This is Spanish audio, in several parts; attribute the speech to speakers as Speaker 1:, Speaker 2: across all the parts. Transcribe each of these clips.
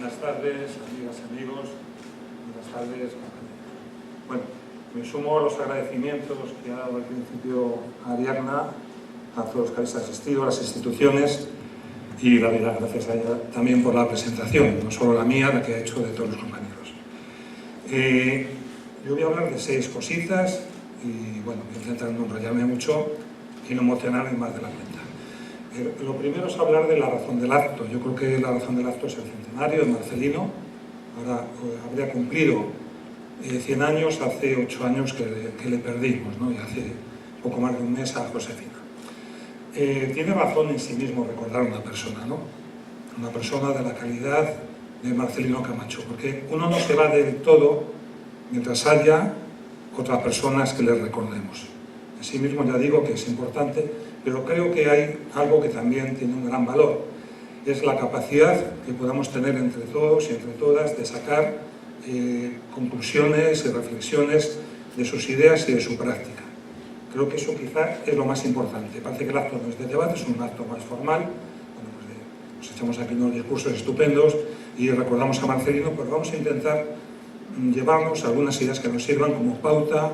Speaker 1: Buenas tardes, amigas y amigos. Buenas tardes, compañeros. Bueno, me sumo a los agradecimientos que ha dado al principio Ariadna a todos los que habéis asistido, a las instituciones, y la verdad, gracias a ella también por la presentación, no solo la mía, la que ha hecho de todos los compañeros. Yo voy a hablar de 6 cositas y bueno, voy a intentar no enrollarme mucho y no emocionarme más de la cuenta. Lo primero es hablar de la razón del acto. Yo creo que la razón del acto es el centenario de Marcelino. Ahora habría cumplido 100 años, hace 8 años que le perdimos, ¿no? Y hace poco más de un mes a Josefina. Tiene razón en sí mismo recordar a una persona, ¿no? Una persona de la calidad de Marcelino Camacho, porque uno no se va del todo mientras haya otras personas que le recordemos. En sí mismo ya digo que es importante, pero creo que hay algo que también tiene un gran valor. Es la capacidad que podamos tener entre todos y entre todas de sacar conclusiones y reflexiones de sus ideas y de su práctica. Creo que eso quizá es lo más importante. Parece que el acto no es de debate, es un acto más formal. Bueno, pues nos echamos aquí unos discursos estupendos y recordamos a Marcelino, pero vamos a intentar llevarnos algunas ideas que nos sirvan como pauta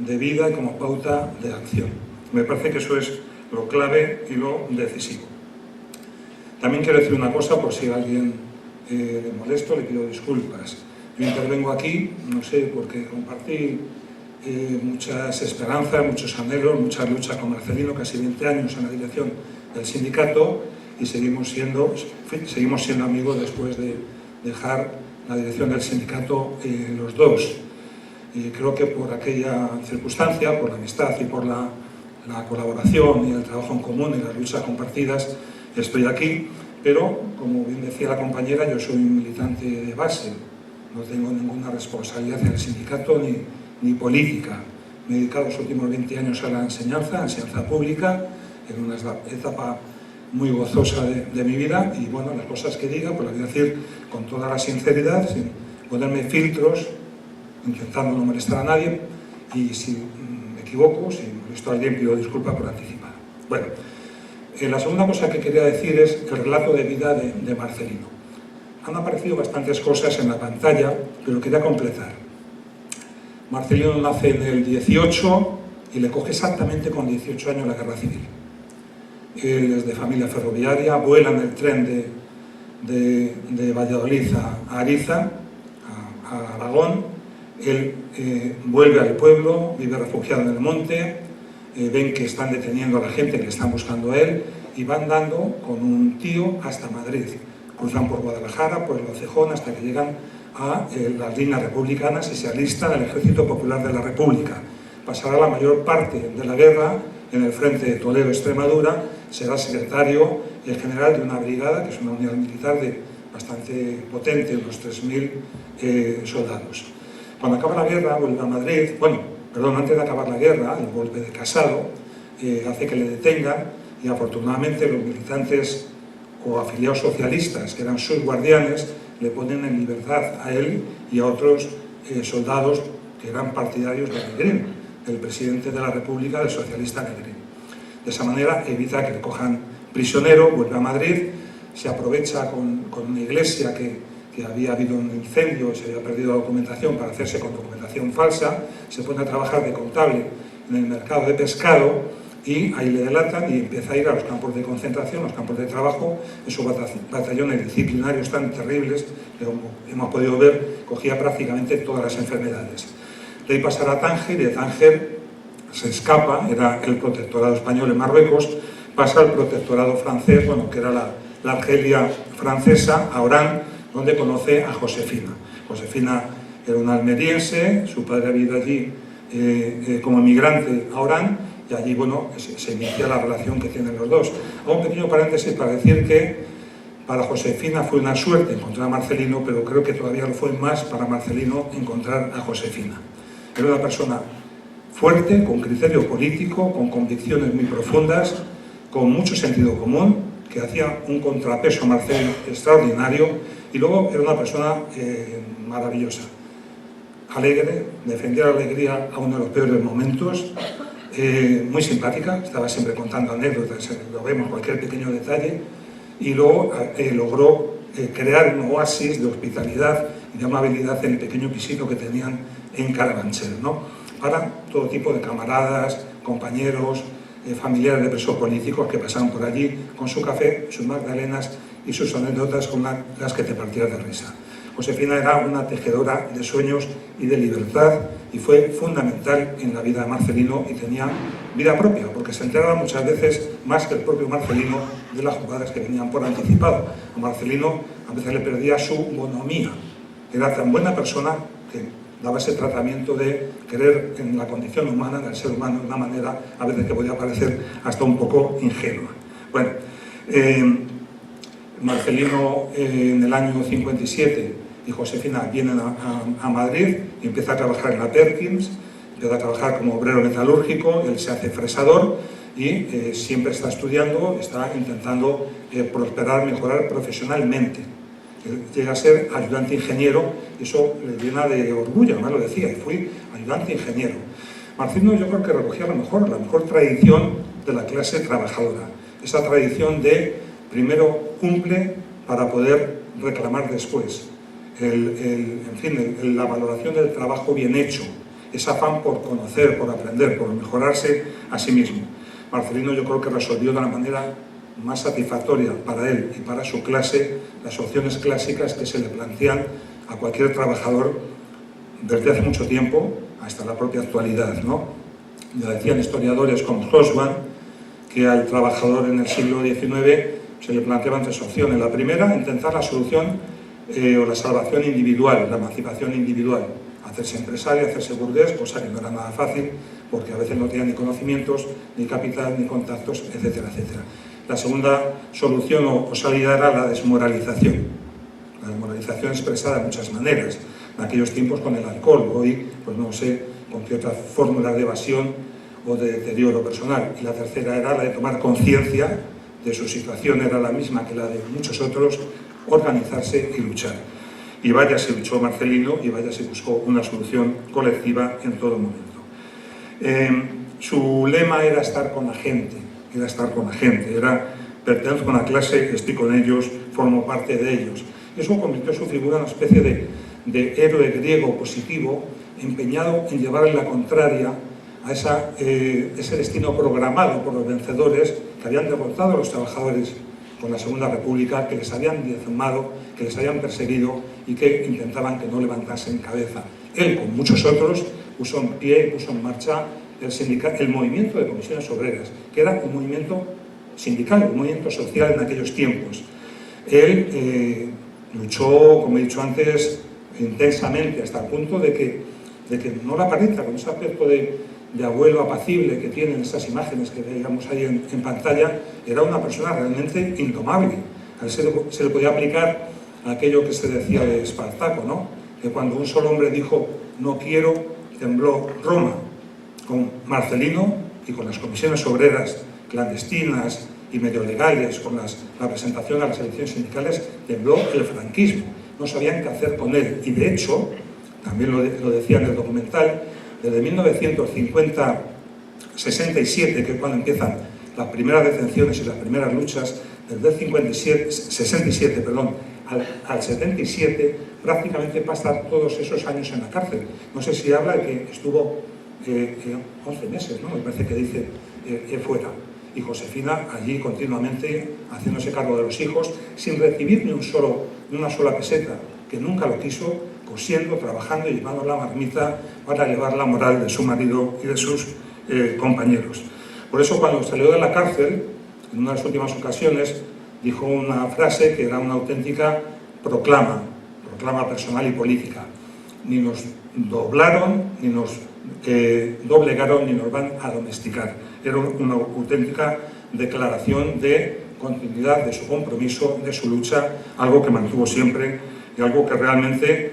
Speaker 1: de vida y como pauta de acción. Me parece que eso es lo clave y lo decisivo. También quiero decir una cosa, por si a alguien le molesto, le pido disculpas. Yo intervengo aquí, no sé, porque compartí muchas esperanzas, muchos anhelos, muchas luchas con Marcelino, casi 20 años en la dirección del sindicato, y seguimos siendo amigos después de dejar la dirección del sindicato los dos. Y creo que por aquella circunstancia, por la amistad y por la colaboración y el trabajo en común y las luchas compartidas, estoy aquí, pero como bien decía la compañera, yo soy un militante de base, no tengo ninguna responsabilidad en el sindicato ni política. Me he dedicado los últimos 20 años a la enseñanza pública, en una etapa muy gozosa de mi vida, y bueno, las cosas que diga, pues las voy a decir con toda la sinceridad, sin ponerme filtros, intentando no molestar a nadie, y si me equivoco, si molesto a alguien, pido disculpas por anticipar. Bueno, la segunda cosa que quería decir es el relato de vida de Marcelino. Han aparecido bastantes cosas en la pantalla, pero quería completar. Marcelino nace en el 18 y le coge exactamente con 18 años la Guerra Civil. Él es de familia ferroviaria, vuela en el tren de Valladolid a Ariza, a Aragón. Él vuelve al pueblo, vive refugiado en el monte, ven que están deteniendo a la gente que están buscando a él y van dando con un tío hasta Madrid. Cruzan por Guadalajara, por el Hocejón, hasta que llegan a las líneas republicanas y se alistan al Ejército Popular de la República. Pasará la mayor parte de la guerra en el frente de Toledo-Extremadura, será secretario y el general de una brigada, que es una unidad militar bastante potente, unos 3.000 soldados. Cuando acaba la guerra, vuelve a Madrid, antes de acabar la guerra, el golpe de Casado hace que le detengan y afortunadamente los militantes o afiliados socialistas, que eran sus guardianes, le ponen en libertad a él y a otros soldados que eran partidarios de Negrín, del presidente de la República, del socialista Negrín. De esa manera evita que le cojan prisionero, vuelve a Madrid, se aprovecha con una iglesia que había habido un incendio y se había perdido la documentación para hacerse con documentación falsa, se pone a trabajar de contable en el mercado de pescado y ahí le delatan y empieza a ir a los campos de concentración, los campos de trabajo. Esos batallones disciplinarios tan terribles que hemos podido ver, cogía prácticamente todas las enfermedades. De ahí pasará a Tánger y de Tánger se escapa, era el protectorado español en Marruecos, pasa al protectorado francés, que era la Argelia francesa, a Orán, donde conoce a Josefina. Josefina era una almeriense, su padre había ido allí como emigrante a Orán, y allí, se inicia la relación que tienen los dos. Hago un pequeño paréntesis para decir que para Josefina fue una suerte encontrar a Marcelino, pero creo que todavía lo fue más para Marcelino encontrar a Josefina. Era una persona fuerte, con criterio político, con convicciones muy profundas, con mucho sentido común, que hacía un contrapeso a Marcelino extraordinario, y luego era una persona maravillosa, alegre, defendía la alegría aún en los peores momentos, muy simpática, estaba siempre contando anécdotas, lo vemos, cualquier pequeño detalle, y luego logró crear un oasis de hospitalidad y de amabilidad en el pequeño pisito que tenían en Carabanchel, ¿no? Para todo tipo de camaradas, compañeros, familiares de presos políticos que pasaban por allí con su café, sus magdalenas y sus anécdotas con las que te partías de risa. Josefina era una tejedora de sueños y de libertad y fue fundamental en la vida de Marcelino y tenía vida propia, porque se enteraba muchas veces más que el propio Marcelino de las jugadas que venían por anticipado. A Marcelino a veces le perdía su bonomía. Era tan buena persona que daba ese tratamiento de creer en la condición humana, en el ser humano, de una manera a veces que podía parecer hasta un poco ingenua. Bueno, Marcelino en el año 57 y Josefina vienen a Madrid y empieza a trabajar en la Perkins, empieza a trabajar como obrero metalúrgico, él se hace fresador y siempre está estudiando, está intentando prosperar, mejorar profesionalmente. Él llega a ser ayudante ingeniero y eso le llena de orgullo, además lo decía, fui ayudante ingeniero. Marcelino yo creo que recogía la mejor tradición de la clase trabajadora, esa tradición de primero cumple para poder reclamar después. En fin, la valoración del trabajo bien hecho, ese afán por conocer, por aprender, por mejorarse a sí mismo. Marcelino yo creo que resolvió de la manera más satisfactoria para él y para su clase las opciones clásicas que se le plantean a cualquier trabajador desde hace mucho tiempo hasta la propia actualidad, ¿no? Ya decían historiadores como Hobsbawm que al trabajador en el siglo XIX se le planteaban tres opciones. La primera, intentar la solución o la salvación individual, la emancipación individual, hacerse empresario, hacerse burgués, cosa que no era nada fácil, porque a veces no tenía ni conocimientos, ni capital, ni contactos, etcétera, etcétera. La segunda solución o salida era la desmoralización. La desmoralización expresada de muchas maneras, en aquellos tiempos con el alcohol, hoy, pues no sé, con qué otras fórmulas de evasión o de deterioro personal. Y la tercera era la de tomar conciencia de su situación, era la misma que la de muchos otros, organizarse y luchar. Y vaya se luchó Marcelino y vaya se buscó una solución colectiva en todo momento. Su lema era estar con la gente, era pertenezco a una clase, estoy con ellos, formo parte de ellos. Eso convirtió su figura en una especie de héroe griego positivo, empeñado en llevarle la contraria a ese destino programado por los vencedores que habían derrotado a los trabajadores con la Segunda República, que les habían diezmado, que les habían perseguido y que intentaban que no levantasen cabeza. Él, con muchos otros, puso en pie, puso en marcha el movimiento de comisiones obreras, que era un movimiento sindical, un movimiento social en aquellos tiempos. Él luchó, como he dicho antes, intensamente hasta el punto de que no la parezca, con ese aspecto de abuelo apacible que tienen esas imágenes que veíamos ahí en pantalla, era una persona realmente indomable. A él se le podía aplicar aquello que se decía de Espartaco, ¿no? Que cuando un solo hombre dijo no quiero, tembló Roma. Con Marcelino y con las comisiones obreras clandestinas y medio legales, con la presentación a las elecciones sindicales, tembló el franquismo. No sabían qué hacer con él. Y de hecho, también lo decía en el documental, desde 1967, que es cuando empiezan las primeras detenciones y las primeras luchas, desde el 67 al 77, prácticamente pasan todos esos años en la cárcel. No sé si habla de que estuvo 11 meses, ¿no? Me parece que dice fuera. Y Josefina allí continuamente haciéndose cargo de los hijos, sin recibir ni una sola peseta, que nunca lo quiso, cosiendo, trabajando y llevando la marmita para elevar la moral de su marido y de sus compañeros. Por eso, cuando salió de la cárcel, en una de las últimas ocasiones, dijo una frase que era una auténtica proclama personal y política. Ni nos doblaron, ni nos doblegaron, ni nos van a domesticar. Era una auténtica declaración de continuidad, de su compromiso, de su lucha, algo que mantuvo siempre y algo que realmente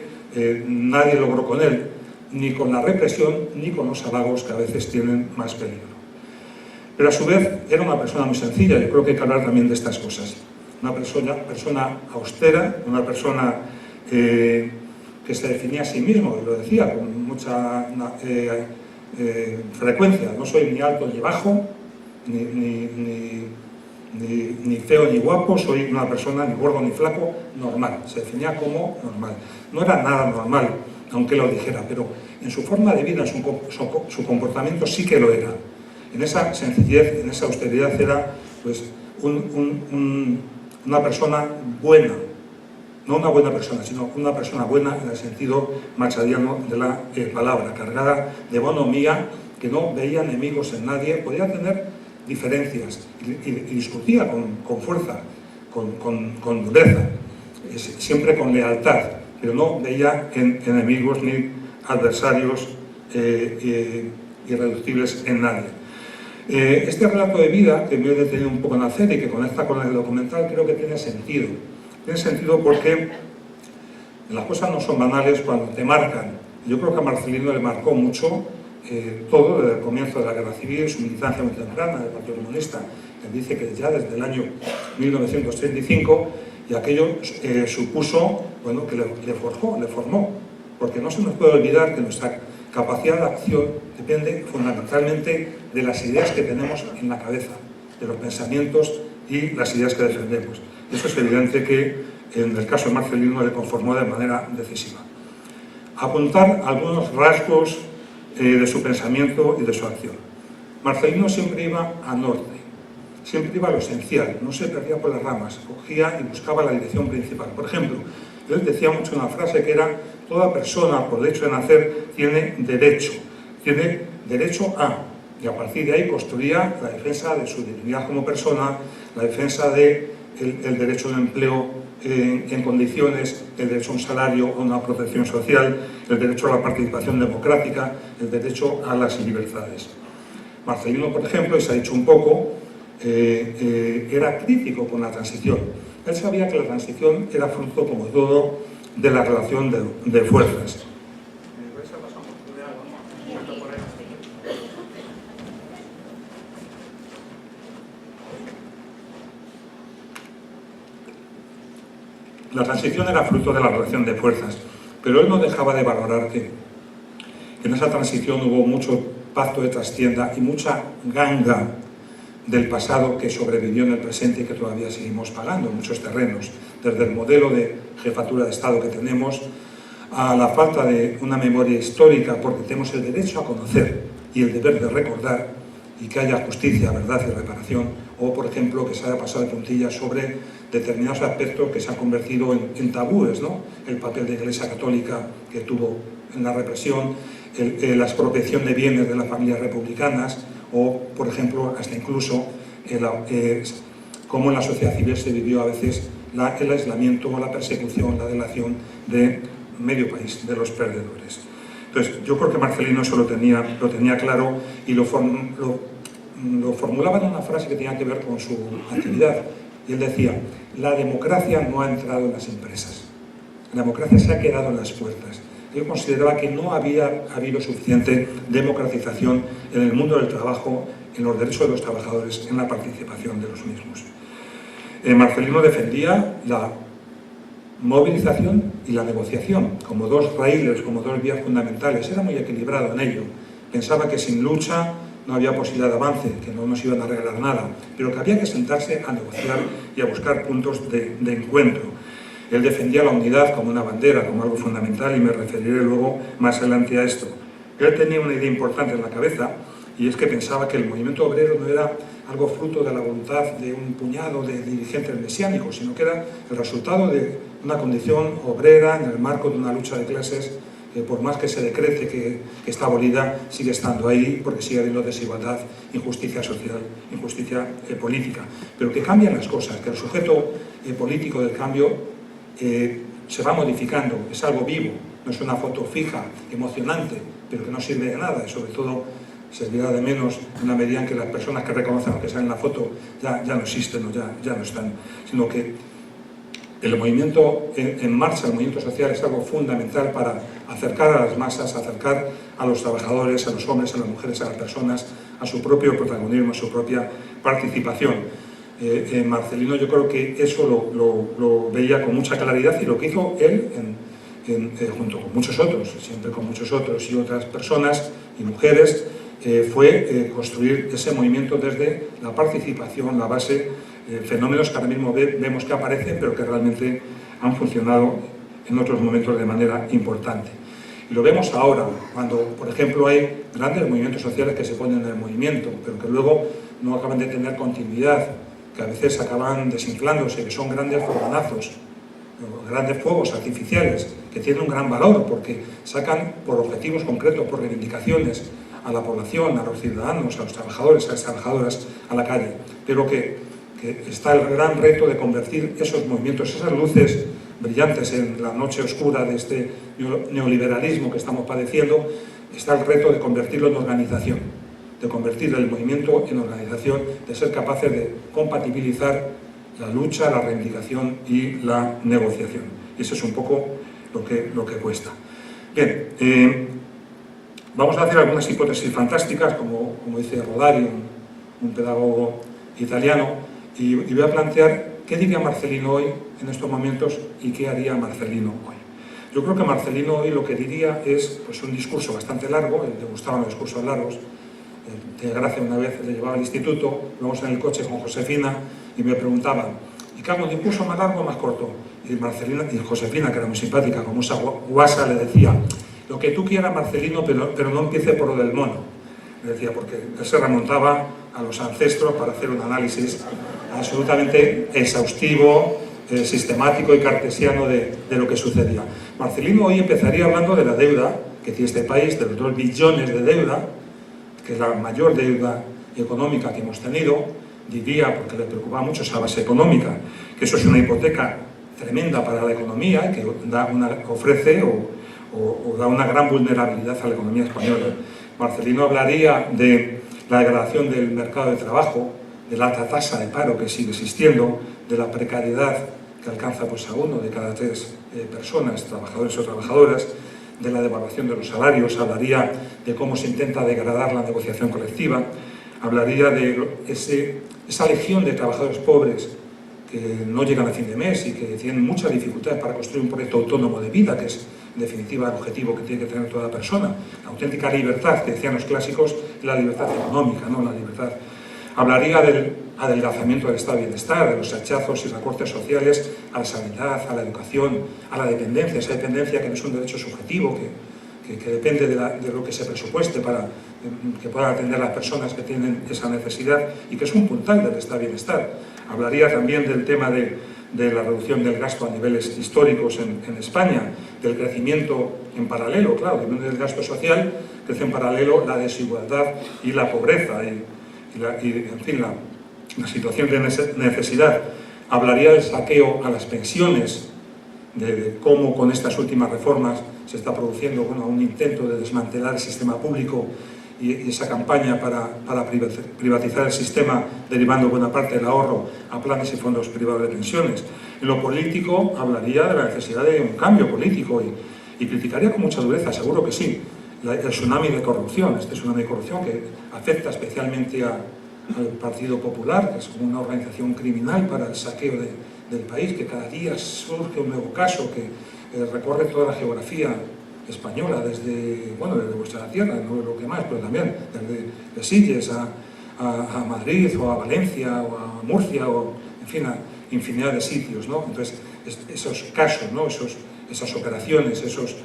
Speaker 1: nadie logró con él, ni con la represión, ni con los halagos que a veces tienen más peligro. Pero a su vez era una persona muy sencilla, yo creo que hay que hablar también de estas cosas. Una persona austera, una persona que se definía a sí mismo, y lo decía con mucha frecuencia, no soy ni alto ni bajo, ni feo ni guapo, soy una persona ni gordo ni flaco, normal. Se definía como normal. No era nada normal, aunque lo dijera, pero en su forma de vida, su comportamiento sí que lo era. En esa sencillez, en esa austeridad era pues, una persona buena. No una buena persona, sino una persona buena en el sentido machadiano de la palabra, cargada de bonomía, que no veía enemigos en nadie, podía tener diferencias y discutía con fuerza, con dureza, siempre con lealtad, pero no veía enemigos ni adversarios irreductibles en nadie. Este relato de vida, que me he detenido un poco en hacer y que conecta con el documental, creo que tiene sentido. Tiene sentido porque las cosas no son banales cuando te marcan. Yo creo que a Marcelino le marcó mucho todo desde el comienzo de la Guerra Civil, su militancia muy temprana del Partido Comunista. Él dice que ya desde el año 1935, y aquello supuso, bueno, que le formó, porque no se nos puede olvidar que nuestra capacidad de acción depende fundamentalmente de las ideas que tenemos en la cabeza, de los pensamientos y las ideas que defendemos. Eso es evidente que en el caso de Marcelino le conformó de manera decisiva. Apuntar algunos rasgos de su pensamiento y de su acción. Marcelino siempre iba a norte, siempre iba a lo esencial, no se perdía por las ramas, cogía y buscaba la dirección principal. Por ejemplo, él decía mucho una frase que era: toda persona, por el hecho de nacer, tiene derecho a, y a partir de ahí construía la defensa de su dignidad como persona, la defensa del derecho de empleo en condiciones, el derecho a un salario, a una protección social, el derecho a la participación democrática, el derecho a las libertades. Marcelino, por ejemplo, y se ha dicho un poco, era crítico con la transición. Él sabía que la transición era fruto, como todo, de la relación de fuerzas. La transición era fruto de la relación de fuerzas, pero él no dejaba de valorar que en esa transición hubo mucho pacto de trastienda y mucha ganga del pasado que sobrevivió en el presente y que todavía seguimos pagando en muchos terrenos, desde el modelo de jefatura de Estado que tenemos a la falta de una memoria histórica, porque tenemos el derecho a conocer y el deber de recordar y que haya justicia, verdad y reparación, o por ejemplo que se haya pasado de puntillas sobre determinados aspectos que se han convertido en tabúes, ¿no? El papel de la Iglesia Católica que tuvo en la represión, la expropiación de bienes de las familias republicanas, o por ejemplo hasta incluso cómo en la sociedad civil se vivió a veces el aislamiento, la persecución, la delación de medio país, de los perdedores. Entonces yo creo que Marcelino eso lo tenía claro y lo formulaba en una frase que tenía que ver con su actividad. Y él decía: la democracia no ha entrado en las empresas, la democracia se ha quedado en las puertas. Él consideraba que no había habido suficiente democratización en el mundo del trabajo, en los derechos de los trabajadores, en la participación de los mismos. Marcelino defendía la movilización y la negociación como dos raíles, como dos vías fundamentales. Era muy equilibrado en ello. Pensaba que sin lucha no había posibilidad de avance, que no nos iban a regalar nada, pero que había que sentarse a negociar y a buscar puntos de encuentro. Él defendía la unidad como una bandera, como algo fundamental, y me referiré luego más adelante a esto. Él tenía una idea importante en la cabeza, y es que pensaba que el movimiento obrero no era algo fruto de la voluntad de un puñado de dirigentes mesiánicos, sino que era el resultado de una condición obrera en el marco de una lucha de clases que por más que se decrete que está abolida, sigue estando ahí porque sigue habiendo desigualdad, injusticia social, injusticia política. Pero que cambian las cosas, que el sujeto político del cambio se va modificando, es algo vivo, no es una foto fija, emocionante, pero que no sirve de nada y sobre todo servirá de menos en la medida en que las personas que reconocen lo que sale en la foto ya no existen o ya no están, sino que el movimiento en marcha, el movimiento social es algo fundamental para acercar a las masas, acercar a los trabajadores, a los hombres, a las mujeres, a las personas, a su propio protagonismo, a su propia participación. Marcelino yo creo que eso lo veía con mucha claridad y lo que hizo él junto con muchos otros, siempre con muchos otros y otras personas y mujeres, fue construir ese movimiento desde la participación, la base, fenómenos que ahora mismo vemos que aparecen, pero que realmente han funcionado en otros momentos de manera importante. Y lo vemos ahora, cuando, por ejemplo, hay grandes movimientos sociales que se ponen en el movimiento, pero que luego no acaban de tener continuidad, que a veces acaban desinflándose, que son grandes fogonazos, grandes fuegos artificiales, que tienen un gran valor, porque sacan por objetivos concretos, por reivindicaciones, a la población, a los ciudadanos, a los trabajadores, a las trabajadoras, a la calle. Pero que está el gran reto de convertir esos movimientos, esas luces brillantes en la noche oscura de este neoliberalismo que estamos padeciendo, está el reto de convertirlo en organización, de convertir el movimiento en organización, de ser capaces de compatibilizar la lucha, la reivindicación y la negociación. Y eso es un poco lo que cuesta. Bien, vamos a hacer algunas hipótesis fantásticas, como dice Rodari, un pedagogo italiano, y voy a plantear qué diría Marcelino hoy en estos momentos y qué haría Marcelino hoy. Yo creo que Marcelino hoy lo que diría es pues, un discurso bastante largo, le gustaban los discursos largos. De Gracia una vez le llevaba al instituto, íbamos en el coche con Josefina y me preguntaban, ¿y qué hago, un discurso más largo o más corto? Y Josefina, que era muy simpática, como esa guasa, le decía, lo que tú quieras, Marcelino, pero no empiece por lo del mono. Le decía, porque él se remontaba a los ancestros para hacer un análisis absolutamente exhaustivo, sistemático y cartesiano de lo que sucedía. Marcelino hoy empezaría hablando de la deuda que tiene este país, de los 2 billones de deuda, que es la mayor deuda económica que hemos tenido. Diría, porque le preocupaba mucho esa base económica, que eso es una hipoteca tremenda para la economía, que ofrece o da una gran vulnerabilidad a la economía española. Marcelino hablaría de la degradación del mercado de trabajo, de la alta tasa de paro que sigue existiendo, de la precariedad que alcanza pues, a 1 de cada 3 personas, trabajadores o trabajadoras, de la devaluación de los salarios, hablaría de cómo se intenta degradar la negociación colectiva, hablaría de esa legión de trabajadores pobres que no llegan a fin de mes y que tienen muchas dificultades para construir un proyecto autónomo de vida, que es en definitiva el objetivo que tiene que tener toda persona. La auténtica libertad, que decían los clásicos, es la libertad económica, ¿no? La libertad. Hablaría del adelgazamiento del estado de bienestar, de los hachazos y recortes sociales a la sanidad, a la educación, a la dependencia, esa dependencia que no es un derecho subjetivo, que depende de lo que se presupueste para que puedan atender a las personas que tienen esa necesidad y que es un puntal del estado de bienestar. Hablaría también del tema de la reducción del gasto a niveles históricos en España, del crecimiento en paralelo, claro, del gasto social, crece en paralelo la desigualdad y la pobreza en fin, la situación de necesidad. Hablaría del saqueo a las pensiones, de cómo con estas últimas reformas se está produciendo un intento de desmantelar el sistema público y esa campaña para privatizar el sistema, derivando buena parte del ahorro a planes y fondos privados de pensiones. En lo político hablaría de la necesidad de un cambio político y criticaría con mucha dureza, seguro que sí, el tsunami de corrupción, este tsunami de corrupción que afecta especialmente al Partido Popular, que es como una organización criminal para el saqueo del país, que cada día surge un nuevo caso que recorre toda la geografía española, desde vuestra tierra, no lo que más, pero también desde Sitges a Madrid o a Valencia o a Murcia o, en fin, a infinidad de sitios, ¿no? Entonces, esos casos, ¿no? Esas operaciones, esos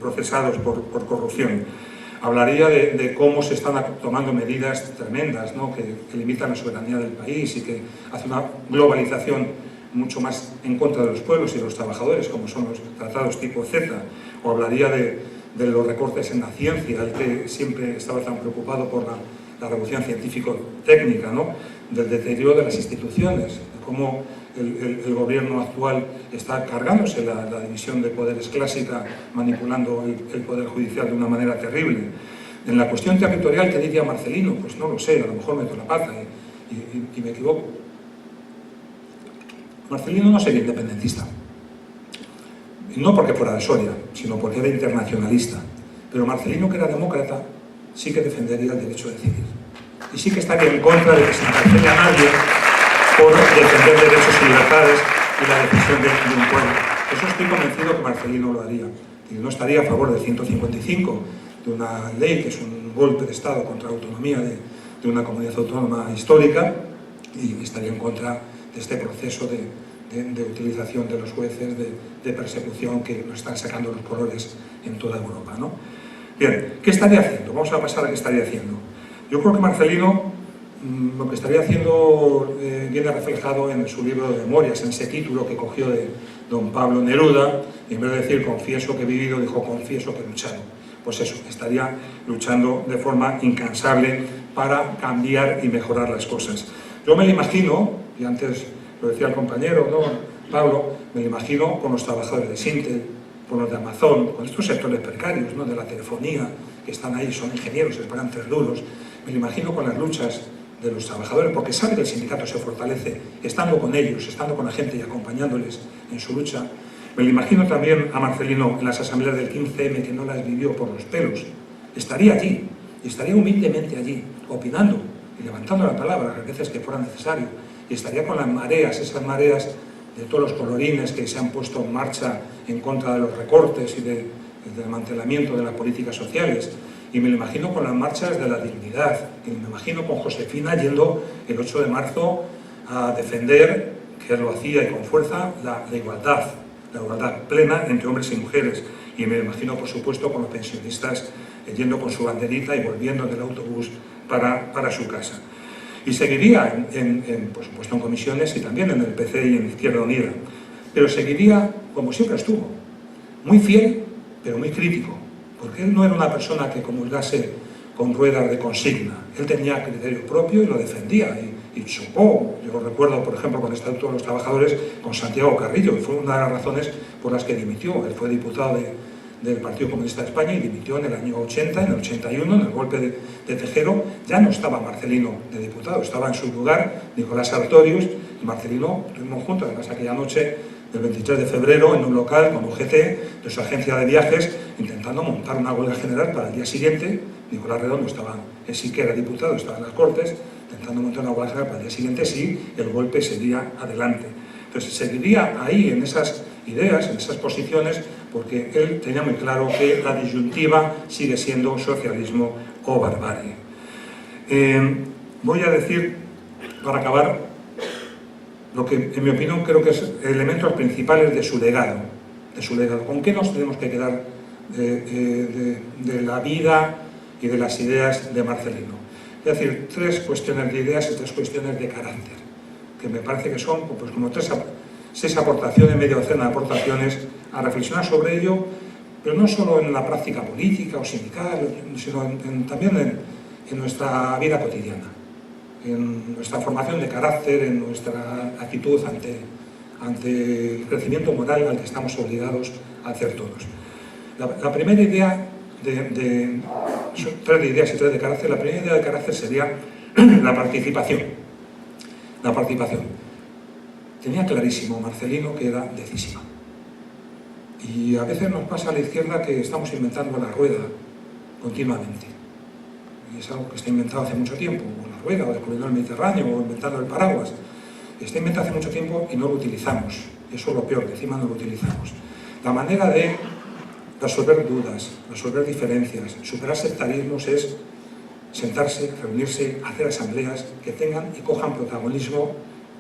Speaker 1: procesados por corrupción. Hablaría de cómo se están tomando medidas tremendas, ¿no? que limitan la soberanía del país y que hace una globalización mucho más en contra de los pueblos y de los trabajadores, como son los tratados tipo CETA. O hablaría de los recortes en la ciencia, el que siempre estaba tan preocupado por la revolución científico-técnica, ¿no? Del deterioro de las instituciones, de cómo el gobierno actual está cargándose la división de poderes clásica, manipulando el poder judicial de una manera terrible. En la cuestión territorial, ¿qué diría Marcelino? Pues no lo sé, a lo mejor meto la pata y me equivoco. Marcelino no sería independentista, no porque fuera de Soria, sino porque era internacionalista. Pero Marcelino, que era demócrata, sí que defendería el derecho de decidir. Y sí que estaría en contra de que se encarcele a nadie por defender derechos y libertades y la decisión de un pueblo. Eso estoy convencido que Marcelino lo haría. Y no estaría a favor del 155, una ley que es un golpe de Estado contra la autonomía de una comunidad autónoma histórica, y estaría en contra de este proceso de utilización de los jueces, de persecución que nos están sacando los colores en toda Europa, ¿no? Bien, ¿qué estaría haciendo? Vamos a pasar a qué estaría haciendo. Yo creo que Marcelino lo que estaría haciendo viene reflejado en su libro de memorias, en ese título que cogió de don Pablo Neruda, y en vez de decir confieso que he vivido, dijo confieso que he luchado. Pues eso, estaría luchando de forma incansable para cambiar y mejorar las cosas. Yo me lo imagino, y antes lo decía el compañero, ¿no? Pablo, me lo imagino con los trabajadores de Sintel, con los de Amazon, con estos sectores precarios, ¿no? De la telefonía, que están ahí, son ingenieros, les pagan 3 duros. Me lo imagino con las luchas de los trabajadores, porque sabe que el sindicato se fortalece estando con ellos, estando con la gente y acompañándoles en su lucha. Me lo imagino también a Marcelino en las asambleas del 15M, que no las vivió por los pelos. Estaría allí, y estaría humildemente allí, opinando y levantando la palabra las veces que fuera necesario, y estaría con las mareas, esas mareas de todos los colorines que se han puesto en marcha en contra de los recortes y del desmantelamiento de las políticas sociales. Y me lo imagino con las marchas de la dignidad, y me imagino con Josefina yendo el 8 de marzo a defender, que él lo hacía y con fuerza, la igualdad plena entre hombres y mujeres. Y me lo imagino, por supuesto, con los pensionistas yendo con su banderita y volviendo en el autobús para su casa. Y seguiría, por supuesto, en comisiones y también en el PC y en Izquierda Unida. Pero seguiría como siempre estuvo, muy fiel, pero muy crítico. Porque él no era una persona que comulgase con ruedas de consigna. Él tenía criterio propio y lo defendía. Y chocó, yo recuerdo, por ejemplo, con el Estatuto de los Trabajadores, con Santiago Carrillo, que fue una de las razones por las que dimitió. Él fue diputado del Partido Comunista de España y dimitió en el año 80, en el 81, en el golpe de Tejero. Ya no estaba Marcelino de diputado, estaba en su lugar Nicolás Sartorius, y Marcelino estuvimos juntos, además aquella noche del 23 de febrero en un local con UGT de su agencia de viajes, intentando montar una huelga general para el día siguiente. Nicolás Redondo estaba, él sí que era diputado, estaba en las Cortes, intentando montar una huelga general para el día siguiente si el golpe seguía adelante. Entonces seguiría ahí en esas ideas, en esas posiciones, porque él tenía muy claro que la disyuntiva sigue siendo socialismo o barbarie. Voy a decir, para acabar, lo que, en mi opinión, creo que es elementos principales de su legado. ¿Con qué nos tenemos que quedar de la vida y de las ideas de Marcelino? Es decir, 3 cuestiones de ideas y 3 cuestiones de carácter, que me parece que son pues, como 6 aportaciones, media docena de aportaciones, a reflexionar sobre ello, pero no solo en la práctica política o sindical, sino también en nuestra vida cotidiana, en nuestra formación de carácter, en nuestra actitud ante el crecimiento moral al que estamos obligados a hacer todos. La primera idea, 3 de ideas y 3 de carácter, la primera idea de carácter sería la participación. La participación. Tenía clarísimo Marcelino que era decisiva. Y a veces nos pasa a la izquierda que estamos inventando la rueda continuamente. Y es algo que está inventado hace mucho tiempo, o la rueda, o descubriendo el Mediterráneo, o inventando el paraguas. Está inventado hace mucho tiempo y no lo utilizamos. Eso es lo peor, que encima no lo utilizamos. La manera de resolver dudas, resolver diferencias, superar sectarismos es sentarse, reunirse, hacer asambleas que tengan y cojan protagonismo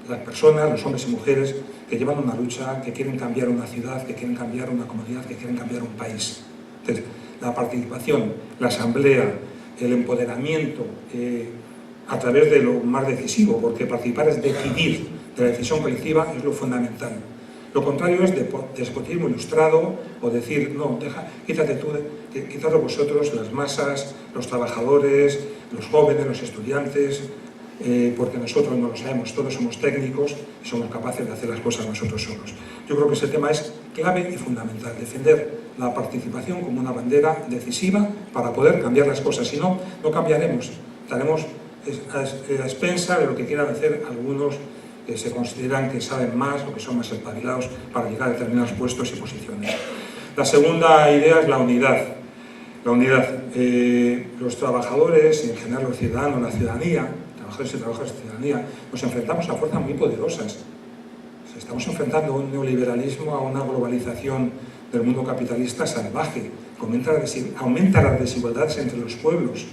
Speaker 1: las personas, los hombres y mujeres que llevan una lucha, que quieren cambiar una ciudad, que quieren cambiar una comunidad, que quieren cambiar un país. Entonces, la participación, la asamblea, el empoderamiento a través de lo más decisivo, porque participar es decidir de la decisión colectiva, es lo fundamental. Lo contrario es despotismo ilustrado o decir, no, quítadlo vosotros, las masas, los trabajadores, los jóvenes, los estudiantes, porque nosotros no lo sabemos, todos somos técnicos y somos capaces de hacer las cosas nosotros solos. Yo creo que ese tema es clave y fundamental, defender la participación como una bandera decisiva para poder cambiar las cosas. Si no, no cambiaremos, estaremos a expensas de lo que quieran hacer algunos que se consideran que saben más o que son más espabilados para llegar a determinados puestos y posiciones. La segunda idea es la unidad. La unidad. Los trabajadores, y en general los ciudadanos, la ciudadanía, trabajadores y trabajadoras de ciudadanía, nos enfrentamos a fuerzas muy poderosas. Estamos enfrentando a un neoliberalismo, a una globalización del mundo capitalista salvaje, aumenta las desigualdades entre los pueblos,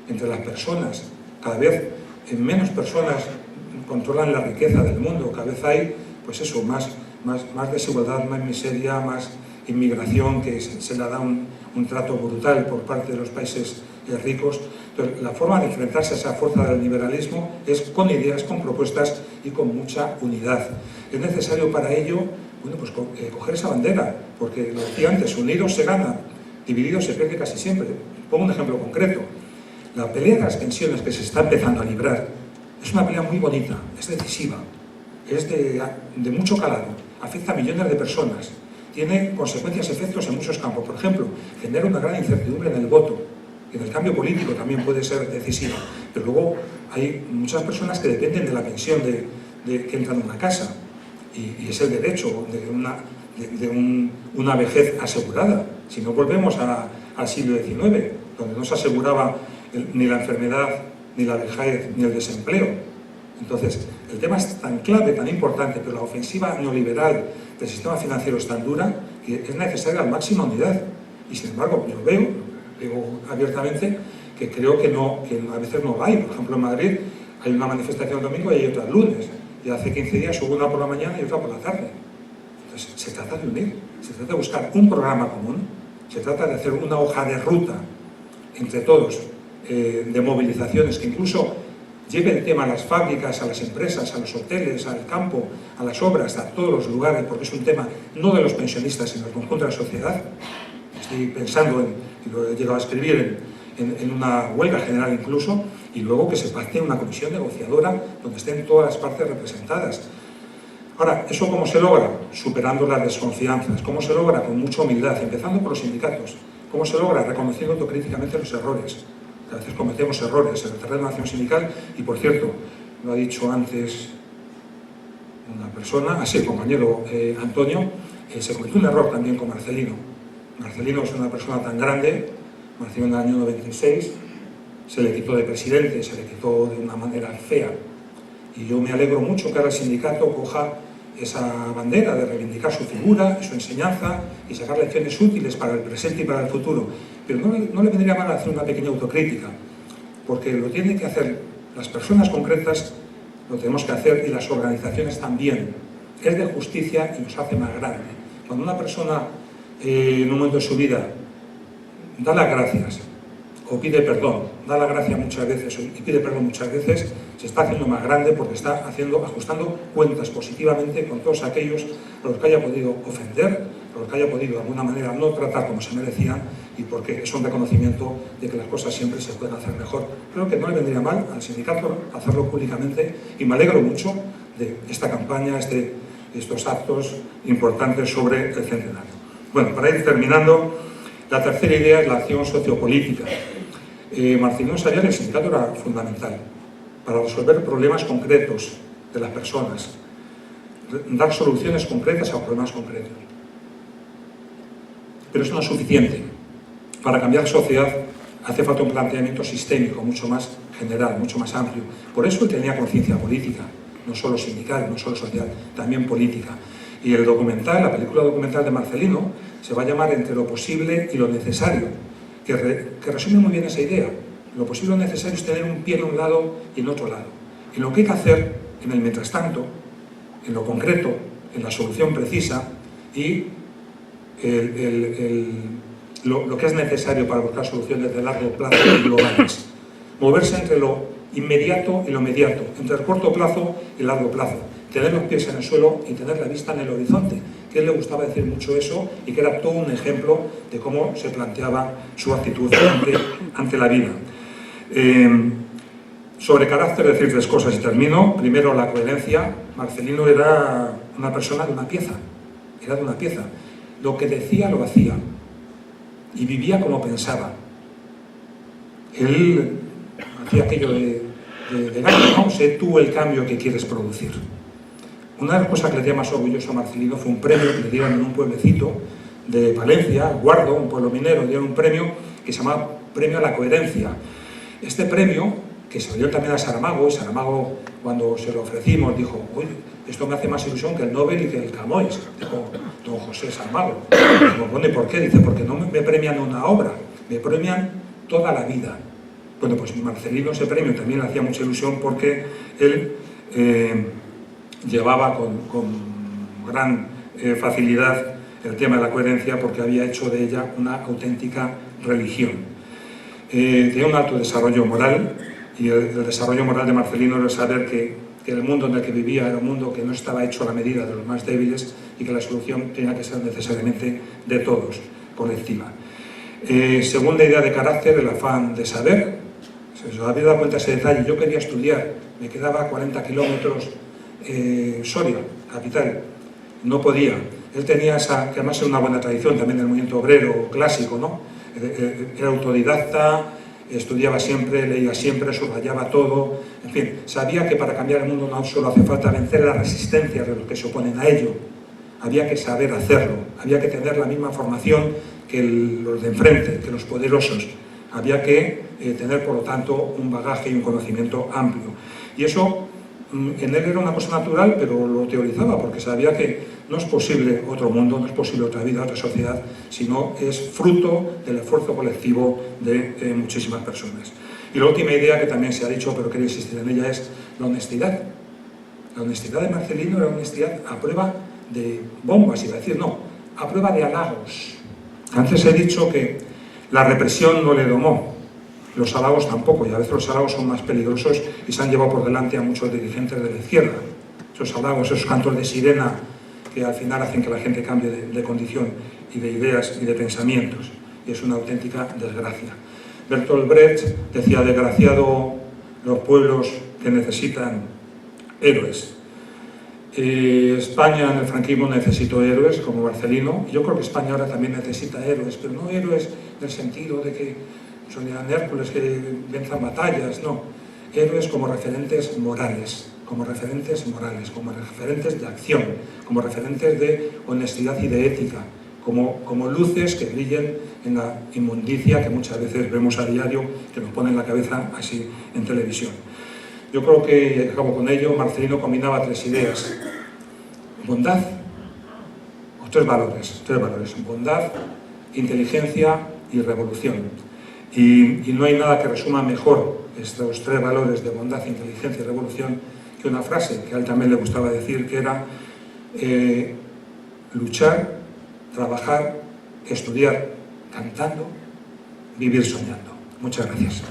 Speaker 1: entre las personas. Cada vez menos personas controlan la riqueza del mundo, cada vez hay, pues eso, más desigualdad, más miseria, más inmigración, que se le da un trato brutal por parte de los países ricos. Entonces, la forma de enfrentarse a esa fuerza del liberalismo es con ideas, con propuestas y con mucha unidad. Es necesario para ello, bueno, pues coger esa bandera, porque lo decía antes, unidos se gana, divididos se pierde casi siempre. Pongo un ejemplo concreto. La pelea de las pensiones que se está empezando a librar es una pelea muy bonita, es decisiva, es de mucho calado, afecta a millones de personas, tiene consecuencias, efectos en muchos campos. Por ejemplo, genera una gran incertidumbre en el voto, en el cambio político también puede ser decisiva, pero luego hay muchas personas que dependen de la pensión que entran en una casa, y es el derecho de una vejez asegurada. Si no volvemos al siglo XIX, donde no se aseguraba ni la enfermedad, ni la vejez, ni el desempleo. Entonces, el tema es tan clave, tan importante, pero la ofensiva neoliberal del sistema financiero es tan dura que es necesaria la máxima unidad. Y sin embargo, yo veo abiertamente que creo que a veces no hay. Por ejemplo, en Madrid hay una manifestación el domingo y hay otra el lunes. Y hace 15 días hubo una por la mañana y otra por la tarde. Entonces, se trata de unir, se trata de buscar un programa común, se trata de hacer una hoja de ruta entre todos, de movilizaciones que incluso lleve el tema a las fábricas, a las empresas, a los hoteles, al campo, a las obras, a todos los lugares, porque es un tema no de los pensionistas, sino del conjunto de la sociedad. Estoy pensando y lo he llegado a escribir en una huelga general incluso, y luego que se pacte una comisión negociadora donde estén todas las partes representadas. Ahora, ¿eso cómo se logra? Superando las desconfianzas. ¿Cómo se logra? Con mucha humildad, empezando por los sindicatos. ¿Cómo se logra? Reconociendo autocríticamente los errores. A veces cometemos errores en el terreno de la acción sindical y, por cierto, lo ha dicho antes una persona, el compañero Antonio, se cometió un error también con Marcelino. Marcelino es una persona tan grande, nació en el año 96, se le quitó de presidente, se le quitó de una manera fea. Y yo me alegro mucho que ahora el sindicato coja esa bandera de reivindicar su figura, su enseñanza y sacar lecciones útiles para el presente y para el futuro. Pero no le vendría mal hacer una pequeña autocrítica, porque lo tienen que hacer las personas concretas, lo tenemos que hacer, y las organizaciones también. Es de justicia y nos hace más grande. Cuando una persona en un momento de su vida da las gracias o pide perdón, da las gracias muchas veces y pide perdón muchas veces, se está haciendo más grande porque está ajustando cuentas positivamente con todos aquellos a los que haya podido ofender, a los que haya podido de alguna manera no tratar como se merecían, y porque es un reconocimiento de que las cosas siempre se pueden hacer mejor. Creo que no le vendría mal al sindicato hacerlo públicamente, y me alegro mucho de esta campaña, estos actos importantes sobre el centenario. Bueno, para ir terminando, la tercera idea es la acción sociopolítica. Marcelino sabía que el sindicato era fundamental para resolver problemas concretos de las personas, dar soluciones concretas a problemas concretos. Pero eso no es suficiente. Para cambiar la sociedad hace falta un planteamiento sistémico mucho más general, mucho más amplio. Por eso él tenía conciencia política, no solo sindical, no solo social, también política. Y el documental, la película documental de Marcelino, se va a llamar Entre lo posible y lo necesario, que resume muy bien esa idea. Lo posible y lo necesario es tener un pie en un lado y en otro lado. En lo que hay que hacer, en el mientras tanto, en lo concreto, en la solución precisa, y lo que es necesario para buscar soluciones de largo plazo y globales. Moverse entre lo inmediato y lo mediato, entre el corto plazo y el largo plazo. Tener los pies en el suelo y tener la vista en el horizonte, que a él le gustaba decir mucho eso, y que era todo un ejemplo de cómo se planteaba su actitud ante la vida. Sobre carácter, decir tres cosas y termino. Primero, la coherencia. Marcelino era una persona de una pieza, era de una pieza. Lo que decía, lo hacía, y vivía como pensaba. Él hacía aquello de ¿no? Sé tú el cambio que quieres producir. Una de las cosas que le dio más orgulloso a Marcelino fue un premio que le dieron en un pueblecito de Palencia, Guardo, un pueblo minero. Le dieron un premio que se llamaba Premio a la Coherencia. Este premio, que se dio también a Saramago, y Saramago cuando se lo ofrecimos, dijo, uy, esto me hace más ilusión que el Nobel y que el Camões, dijo don José Saramago. Digo, bueno, ¿y por qué? Dice, porque no me premian una obra, me premian toda la vida. Bueno, pues Marcelino ese premio también le hacía mucha ilusión porque él llevaba con gran facilidad el tema de la coherencia porque había hecho de ella una auténtica religión. Tenía un alto desarrollo moral y el desarrollo moral de Marcelino era saber que el mundo en el que vivía era un mundo que no estaba hecho a la medida de los más débiles y que la solución tenía que ser necesariamente de todos, colectiva. Segunda idea de carácter, el afán de saber. Se os había dado cuenta de ese detalle. Yo quería estudiar, me quedaba a 40 kilómetros Soria, capital, no podía. Él tenía esa, que además era una buena tradición también del movimiento obrero clásico, ¿no? Era autodidacta, estudiaba siempre, leía siempre, subrayaba todo, en fin, sabía que para cambiar el mundo no solo hace falta vencer las resistencias de los que se oponen a ello, había que saber hacerlo, había que tener la misma formación que los de enfrente, que los poderosos, había que tener por lo tanto un bagaje y un conocimiento amplio. Y eso en él era una cosa natural, pero lo teorizaba porque sabía que no es posible otro mundo, no es posible otra vida, otra sociedad, sino es fruto del esfuerzo colectivo de muchísimas personas. Y la última idea que también se ha dicho, pero quiero insistir en ella, es la honestidad. La honestidad de Marcelino era honestidad a prueba de bombas, iba a decir, no, a prueba de halagos. Antes he dicho que la represión no le domó, los halagos tampoco, y a veces los halagos son más peligrosos y se han llevado por delante a muchos dirigentes de la izquierda. Esos halagos, esos cantos de sirena que al final hacen que la gente cambie de condición y de ideas y de pensamientos. Y es una auténtica desgracia. Bertolt Brecht decía, desgraciado los pueblos que necesitan héroes. España en el franquismo necesitó héroes como Marcelino. Yo creo que España ahora también necesita héroes, pero no héroes en el sentido de que son Hércules que venzan batallas, no. Héroes como referentes morales, como referentes de acción, como referentes de honestidad y de ética, como luces que brillen en la inmundicia que muchas veces vemos a diario, que nos ponen la cabeza así en televisión. Yo creo que, acabo con ello, Marcelino combinaba tres ideas: bondad, o tres valores, bondad, inteligencia y revolución. Y no hay nada que resuma mejor estos tres valores de bondad, inteligencia y revolución que una frase que a él también le gustaba decir, que era luchar, trabajar, estudiar cantando, vivir soñando. Muchas gracias.